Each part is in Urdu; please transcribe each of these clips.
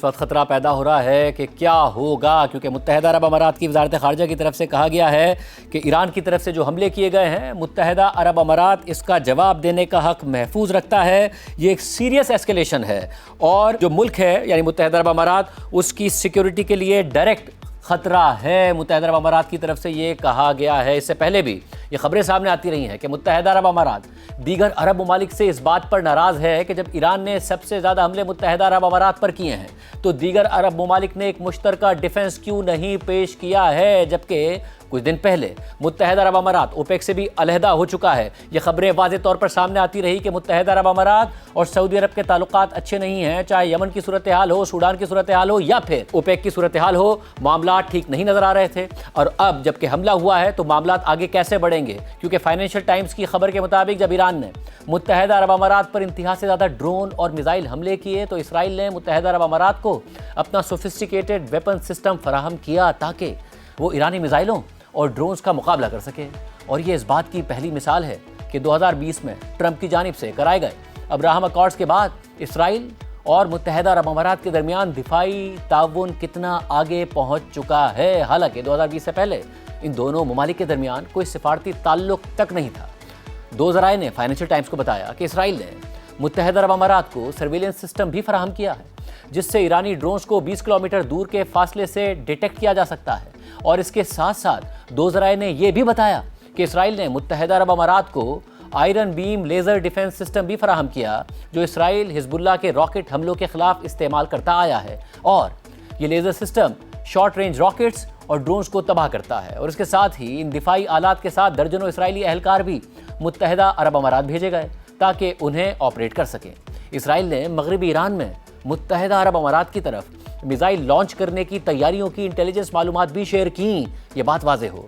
اس وقت خطرہ پیدا ہو رہا ہے کہ کیا ہوگا، کیونکہ متحدہ عرب امارات کی وزارت خارجہ کی طرف سے کہا گیا ہے کہ ایران کی طرف سے جو حملے کیے گئے ہیں متحدہ عرب امارات اس کا جواب دینے کا حق محفوظ رکھتا ہے۔ یہ ایک سیریس ایسکیلیشن ہے اور جو ملک ہے یعنی متحدہ عرب امارات اس کی سیکیورٹی کے لیے ڈائریکٹ خطرہ ہے۔ متحدہ عرب امارات کی طرف سے یہ کہا گیا ہے، اس سے پہلے بھی یہ خبریں سامنے آتی رہی ہیں کہ متحدہ عرب امارات دیگر عرب ممالک سے اس بات پر ناراض ہے کہ جب ایران نے سب سے زیادہ حملے متحدہ عرب امارات پر کیے ہیں تو دیگر عرب ممالک نے ایک مشترکہ ڈیفنس کیوں نہیں پیش کیا ہے، جبکہ کچھ دن پہلے متحدہ عرب امارات اوپیک سے بھی علیحدہ ہو چکا ہے۔ یہ خبریں واضح طور پر سامنے آتی رہی کہ متحدہ عرب امارات اور سعودی عرب کے تعلقات اچھے نہیں ہیں، چاہے یمن کی صورتحال ہو، سوڈان کی صورتحال ہو یا پھر اوپیک کی صورتحال ہو، معاملات ٹھیک نہیں نظر آ رہے تھے۔ اور اب جب کہ حملہ ہوا ہے تو معاملات آگے کیسے بڑھیں گے، کیونکہ فائنینشل ٹائمز کی خبر کے مطابق جب ایران نے متحدہ عرب امارات پر انتہا سے زیادہ ڈرون اور میزائل حملے کیے تو اسرائیل نے متحدہ عرب امارات کو اپنا سوفسٹیکیٹڈ ویپن سسٹم فراہم کیا تاکہ وہ ایرانی میزائلوں اور ڈرونز کا مقابلہ کر سکے۔ اور یہ اس بات کی پہلی مثال ہے کہ 2020 میں ٹرمپ کی جانب سے کرائے گئے ابراہم اکارڈز کے بعد اسرائیل اور متحدہ عرب امارات کے درمیان دفاعی تعاون کتنا آگے پہنچ چکا ہے۔ حالانکہ 2020 سے پہلے ان دونوں ممالک کے درمیان کوئی سفارتی تعلق تک نہیں تھا۔ دو ذرائع نے فائنینشل ٹائمز کو بتایا کہ اسرائیل نے متحدہ عرب امارات کو سرویلنس سسٹم بھی فراہم کیا ہے جس سے ایرانی ڈرونز کو 20 کلومیٹر دور کے فاصلے سے ڈیٹیکٹ کیا جا سکتا ہے۔ اور اس کے ساتھ ساتھ دو ذرائع نے یہ بھی بتایا کہ اسرائیل نے متحدہ عرب امارات کو آئرن بیم لیزر ڈیفنس سسٹم بھی فراہم کیا جو اسرائیل حزب اللہ کے راکٹ حملوں کے خلاف استعمال کرتا آیا ہے، اور یہ laser system short range rockets اور ڈرونز کو تباہ کرتا ہے۔ اور اس کے ساتھ ہی ان دفاعی آلات کے ساتھ درجنوں اسرائیلی اہلکار بھی متحدہ عرب امارات بھیجے گئے تاکہ انہیں آپریٹ کر سکیں۔ اسرائیل نے مغربی ایران میں متحدہ عرب امارات کی طرف میزائل لانچ کرنے کی تیاریوں کی انٹیلیجنس معلومات بھی شیئر کیں۔ یہ بات واضح ہو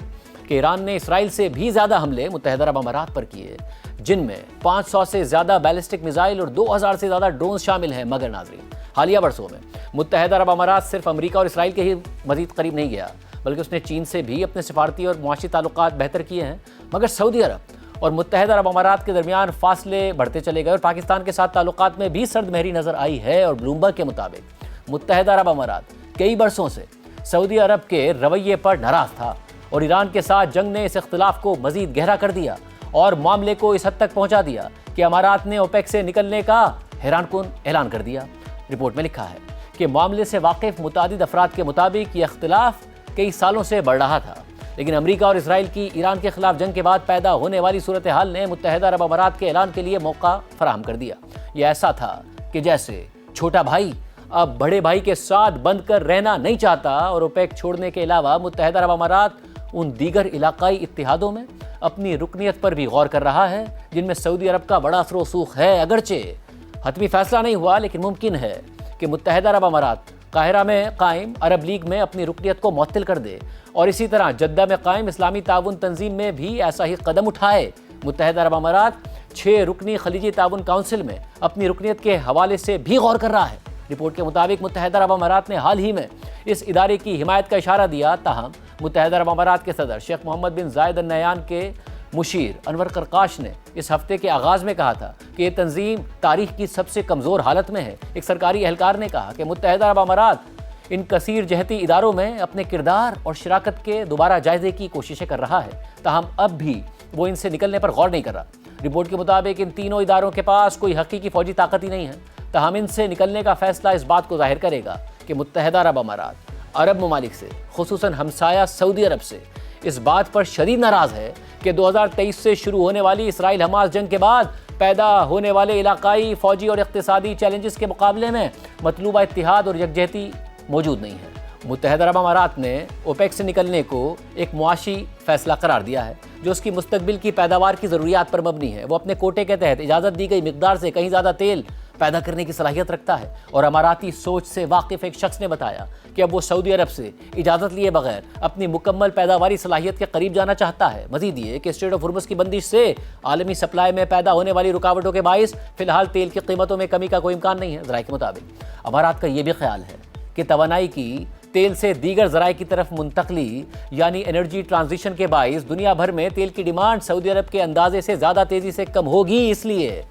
کہ ایران نے اسرائیل سے بھی زیادہ حملے متحدہ عرب امارات پر کیے، جن میں 500 سے زیادہ بیلسٹک میزائل اور 2000 سے زیادہ ڈرونز شامل ہیں۔ مگر ناظرین، حالیہ برسوں میں متحدہ عرب امارات صرف امریکہ اور اسرائیل کے ہی مزید قریب نہیں گیا، بلکہ اس نے چین سے بھی اپنے سفارتی اور معاشی تعلقات بہتر کیے ہیں۔ مگر سعودی عرب اور متحدہ عرب امارات کے درمیان فاصلے بڑھتے چلے گئے اور پاکستان کے ساتھ تعلقات میں بھی سرد مہری نظر آئی ہے۔ اور بلومبرگ کے مطابق متحدہ عرب امارات کئی برسوں سے سعودی عرب کے رویے پر ناراض تھا اور ایران کے ساتھ جنگ نے اس اختلاف کو مزید گہرا کر دیا اور معاملے کو اس حد تک پہنچا دیا کہ امارات نے اوپیک سے نکلنے کا حیران کن اعلان کر دیا۔ رپورٹ میں لکھا ہے کہ معاملے سے واقف متعدد افراد کے مطابق یہ اختلاف کئی سالوں سے بڑھ رہا تھا، لیکن امریکہ اور اسرائیل کی ایران کے خلاف جنگ کے بعد پیدا ہونے والی صورتحال نے متحدہ عرب امارات کے اعلان کے لیے موقع فراہم کر دیا۔ یہ ایسا تھا کہ جیسے چھوٹا بھائی اب بڑے بھائی کے ساتھ بند کر رہنا نہیں چاہتا اور اوپیک چھوڑنے کے علاوہ متحدہ عرب امارات ان دیگر علاقائی اتحادوں میں اپنی رکنیت پر بھی غور کر رہا ہے جن میں سعودی عرب کا بڑا اثر و رسوخ ہے۔ اگرچہ حتمی فیصلہ نہیں ہوا، لیکن ممکن ہے کہ متحدہ عرب امارات قاہرہ میں قائم عرب لیگ میں اپنی رکنیت کو معطل کر دے اور اسی طرح جدہ میں قائم اسلامی تعاون تنظیم میں بھی ایسا ہی قدم اٹھائے۔ متحدہ عرب امارات 6 رکنی خلیجی تعاون کونسل میں اپنی رکنیت کے حوالے سے بھی غور کر رہا ہے۔ رپورٹ کے مطابق متحدہ عرب امارات نے حال ہی میں اس ادارے کی حمایت کا اشارہ دیا، تاہم متحدہ عرب امارات کے صدر شیخ محمد بن زائد ال نہیان کے مشیر انور قرقاش نے اس ہفتے کے آغاز میں کہا تھا کہ یہ تنظیم تاریخ کی سب سے کمزور حالت میں ہے۔ ایک سرکاری اہلکار نے کہا کہ متحدہ عرب امارات ان کثیر جہتی اداروں میں اپنے کردار اور شراکت کے دوبارہ جائزے کی کوششیں کر رہا ہے، تاہم اب بھی وہ ان سے نکلنے پر غور نہیں کر رہا۔ رپورٹ کے مطابق ان تینوں اداروں کے پاس کوئی حقیقی فوجی طاقت ہی نہیں ہے، تاہم ان سے نکلنے کا فیصلہ اس بات کو ظاہر کرے گا کہ متحدہ عرب امارات عرب ممالک سے، خصوصاً ہمسایہ سعودی عرب سے اس بات پر شدید ناراض ہے کہ 2023 سے شروع ہونے والی اسرائیل حماس جنگ کے بعد پیدا ہونے والے علاقائی فوجی اور اقتصادی چیلنجز کے مقابلے میں مطلوبہ اتحاد اور یکجہتی موجود نہیں ہے۔ متحدہ عرب امارات نے اوپیک سے نکلنے کو ایک معاشی فیصلہ قرار دیا ہے جو اس کی مستقبل کی پیداوار کی ضروریات پر مبنی ہے۔ وہ اپنے کوٹے کے تحت اجازت دی گئی مقدار سے کہیں زیادہ تیل پیدا کرنے کی صلاحیت رکھتا ہے، اور اماراتی سوچ سے واقف ایک شخص نے بتایا کہ اب وہ سعودی عرب سے اجازت لیے بغیر اپنی مکمل پیداواری صلاحیت کے قریب جانا چاہتا ہے۔ مزید یہ کہ اسٹریٹ آف ہرمز کی بندش سے عالمی سپلائی میں پیدا ہونے والی رکاوٹوں کے باعث فی الحال تیل کی قیمتوں میں کمی کا کوئی امکان نہیں ہے۔ ذرائع کے مطابق امارات کا یہ بھی خیال ہے کہ توانائی کی تیل سے دیگر ذرائع کی طرف منتقلی یعنی انرجی ٹرانزیشن کے باعث دنیا بھر میں تیل کی ڈیمانڈ سعودی عرب کے اندازے سے زیادہ تیزی سے کم ہوگی، اس لیے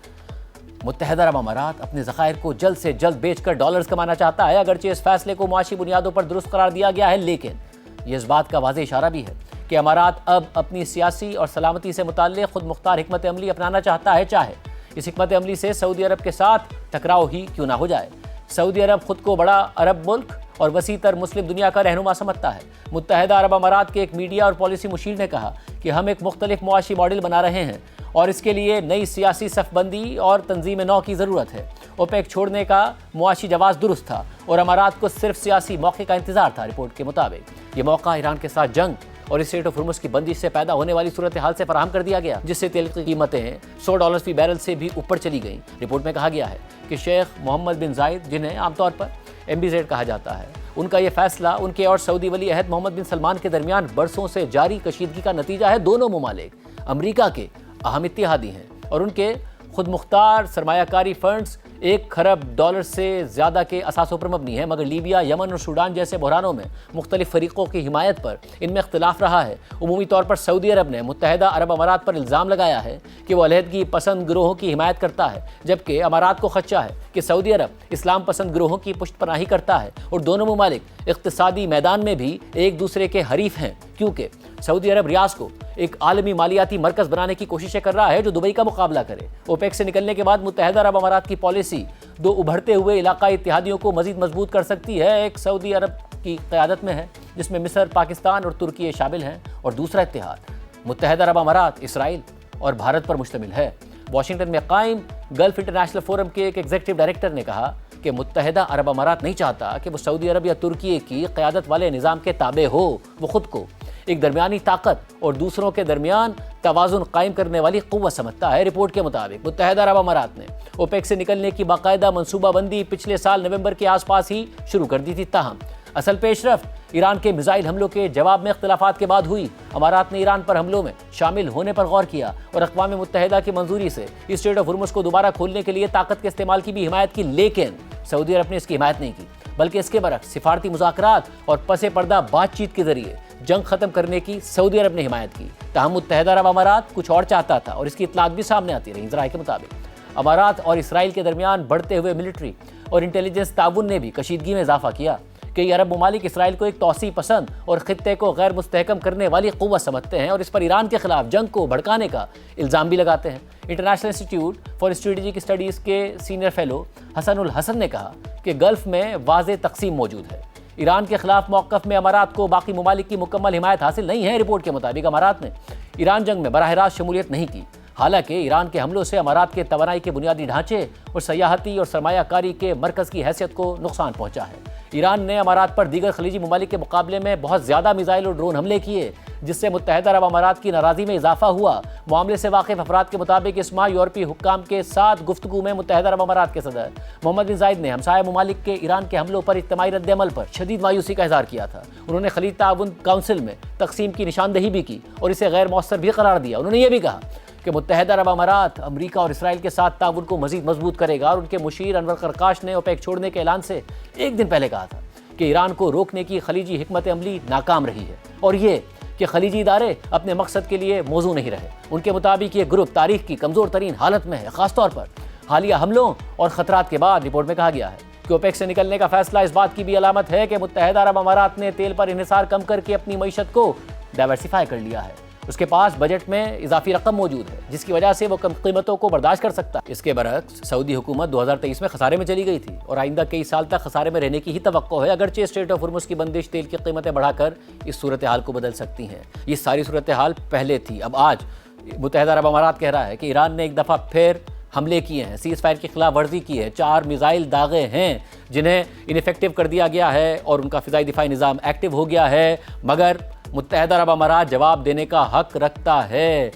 متحدہ عرب امارات اپنے ذخائر کو جلد سے جلد بیچ کر ڈالرز کمانا چاہتا ہے۔ اگرچہ اس فیصلے کو معاشی بنیادوں پر درست قرار دیا گیا ہے، لیکن یہ اس بات کا واضح اشارہ بھی ہے کہ امارات اب اپنی سیاسی اور سلامتی سے متعلق خود مختار حکمت عملی اپنانا چاہتا ہے، چاہے اس حکمت عملی سے سعودی عرب کے ساتھ ٹکراؤ ہی کیوں نہ ہو جائے۔ سعودی عرب خود کو بڑا عرب ملک اور وسیع تر مسلم دنیا کا رہنما سمجھتا ہے۔ متحدہ عرب امارات کے ایک میڈیا اور پالیسی مشیر نے کہا کہ ہم ایک مختلف معاشی ماڈل بنا رہے ہیں اور اس کے لیے نئی سیاسی صف بندی اور تنظیم نو کی ضرورت ہے۔ اوپیک چھوڑنے کا معاشی جواز درست تھا اور امارات کو صرف سیاسی موقع کا انتظار تھا۔ رپورٹ کے مطابق یہ موقع ایران کے ساتھ جنگ اور اسٹریٹ آف ہرمز کی بندش سے پیدا ہونے والی صورتحال سے فراہم کر دیا گیا، جس سے تیل کی قیمتیں $100 فی بیرل سے بھی اوپر چلی گئیں۔ رپورٹ میں کہا گیا ہے کہ شیخ محمد بن زائد، جنہیں عام طور پر MBZ کہا جاتا ہے، ان کا یہ فیصلہ ان کے اور سعودی ولی عہد محمد بن سلمان کے درمیان برسوں سے جاری کشیدگی کا نتیجہ ہے۔ دونوں ممالک امریکہ کے اہم اتحادی ہیں اور ان کے خود مختار سرمایہ کاری فنڈز $1 کھرب سے زیادہ کے اثاثوں پر مبنی ہیں، مگر لیبیا، یمن اور سوڈان جیسے بحرانوں میں مختلف فریقوں کی حمایت پر ان میں اختلاف رہا ہے۔ عمومی طور پر سعودی عرب نے متحدہ عرب امارات پر الزام لگایا ہے کہ وہ علیحدگی پسند گروہوں کی حمایت کرتا ہے، جبکہ امارات کو خدشہ ہے کہ سعودی عرب اسلام پسند گروہوں کی پشت پناہی کرتا ہے، اور دونوں ممالک اقتصادی میدان میں بھی ایک دوسرے کے حریف ہیں، کیونکہ سعودی عرب ریاض کو ایک عالمی مالیاتی مرکز بنانے کی کوششیں کر رہا ہے جو دبئی کا مقابلہ کرے۔ اوپیک سے نکلنے کے بعد متحدہ عرب امارات کی پالیسی دو ابھرتے ہوئے علاقائی اتحادیوں کو مزید مضبوط کر سکتی ہے۔ ایک سعودی عرب کی قیادت میں ہے، جس میں مصر، پاکستان اور ترکی شامل ہیں، اور دوسرا اتحاد متحدہ عرب امارات، اسرائیل اور بھارت پر مشتمل ہے۔ واشنگٹن میں قائم گلف انٹرنیشنل فورم کے ایک ایگزیکٹو ڈائریکٹر نے کہا کہ متحدہ عرب امارات نہیں چاہتا کہ وہ سعودی عرب یا ترکی کی قیادت والے نظام کے تابع ہو۔ وہ خود کو ایک درمیانی طاقت اور دوسروں کے درمیان توازن قائم کرنے والی قوت سمجھتا ہے۔ رپورٹ کے مطابق متحدہ عرب امارات نے اوپیک سے نکلنے کی باقاعدہ منصوبہ بندی پچھلے سال نومبر کے آس پاس ہی شروع کر دی تھی، تاہم اصل پیش رفت ایران کے میزائل حملوں کے جواب میں اختلافات کے بعد ہوئی۔ امارات نے ایران پر حملوں میں شامل ہونے پر غور کیا اور اقوام متحدہ کی منظوری سے اسٹریٹ آف ہرمز کو دوبارہ کھولنے کے لیے طاقت کے استعمال کی بھی حمایت کی، لیکن سعودی عرب نے اس کی حمایت نہیں کی، بلکہ اس کے برعکس سفارتی مذاکرات اور پس پردہ بات چیت کے ذریعے جنگ ختم کرنے کی سعودی عرب نے حمایت کی۔ تاہم متحدہ عرب امارات کچھ اور چاہتا تھا اور اس کی اطلاعات بھی سامنے آتی رہیں۔ ذرائع کے مطابق امارات اور اسرائیل کے درمیان بڑھتے ہوئے ملٹری اور انٹیلیجنس تعاون نے بھی کشیدگی میں اضافہ کیا۔ کئی عرب ممالک اسرائیل کو ایک توسیع پسند اور خطے کو غیر مستحکم کرنے والی قوت سمجھتے ہیں اور اس پر ایران کے خلاف جنگ کو بھڑکانے کا الزام بھی لگاتے ہیں۔ International institute for strategic studies کے سینئر فیلو حسن الحسن نے کہا کہ گلف میں واضح تقسیم موجود ہے۔ ایران کے خلاف موقف میں امارات کو باقی ممالک کی مکمل حمایت حاصل نہیں ہے۔ رپورٹ کے مطابق امارات نے ایران جنگ میں براہ راست شمولیت نہیں کی، حالانکہ ایران کے حملوں سے امارات کے توانائی کے بنیادی ڈھانچے اور سیاحتی اور سرمایہ کاری کے مرکز کی حیثیت کو نقصان پہنچا ہے۔ ایران نے امارات پر دیگر خلیجی ممالک کے مقابلے میں بہت زیادہ میزائل اور ڈرون حملے کیے، جس سے متحدہ عرب امارات کی ناراضی میں اضافہ ہوا۔ معاملے سے واقف افراد کے مطابق اس ماہ یورپی حکام کے ساتھ گفتگو میں متحدہ عرب امارات کے صدر محمد بن زائد نے ہمسایہ ممالک کے ایران کے حملوں پر اجتماعی رد عمل پر شدید مایوسی کا اظہار کیا تھا۔ انہوں نے خلیج تعاون کونسل میں تقسیم کی نشاندہی بھی کی اور اسے غیر مؤثر بھی قرار دیا۔ انہوں نے یہ بھی کہا کہ متحدہ عرب امارات امریکہ اور اسرائیل کے ساتھ تعاون کو مزید مضبوط کرے گا، اور ان کے مشیر انور قرقاش نے اوپیک چھوڑنے کے اعلان سے ایک دن پہلے کہا تھا کہ ایران کو روکنے کی خلیجی حکمت عملی ناکام رہی ہے، اور یہ کہ خلیجی ادارے اپنے مقصد کے لیے موزوں نہیں رہے۔ ان کے مطابق یہ گروپ تاریخ کی کمزور ترین حالت میں ہے، خاص طور پر حالیہ حملوں اور خطرات کے بعد۔ رپورٹ میں کہا گیا ہے کہ اوپیک سے نکلنے کا فیصلہ اس بات کی بھی علامت ہے کہ متحدہ عرب امارات نے تیل پر انحصار کم کر کے اپنی معیشت کو ڈائیورسیفائی کر لیا ہے۔ اس کے پاس بجٹ میں اضافی رقم موجود ہے، جس کی وجہ سے وہ کم قیمتوں کو برداشت کر سکتا ہے۔ اس کے برعکس سعودی حکومت 2023 میں خسارے میں چلی گئی تھی اور آئندہ کئی سال تک خسارے میں رہنے کی ہی توقع ہے، اگرچہ اسٹریٹ آف ہرمز کی بندش تیل کی قیمتیں بڑھا کر اس صورتحال کو بدل سکتی ہیں۔ یہ ساری صورتحال پہلے تھی، اب آج متحدہ عرب امارات کہہ رہا ہے کہ ایران نے ایک دفعہ پھر حملے کیے ہیں، سیز فائر کی خلاف ورزی کی ہے، 4 میزائل داغے ہیں جنہیں انیفیکٹو کر دیا گیا ہے اور ان کا فضائی دفاعی نظام ایکٹیو ہو گیا ہے، مگر متحدہ عرب امارات جواب دینے کا حق رکھتا ہے۔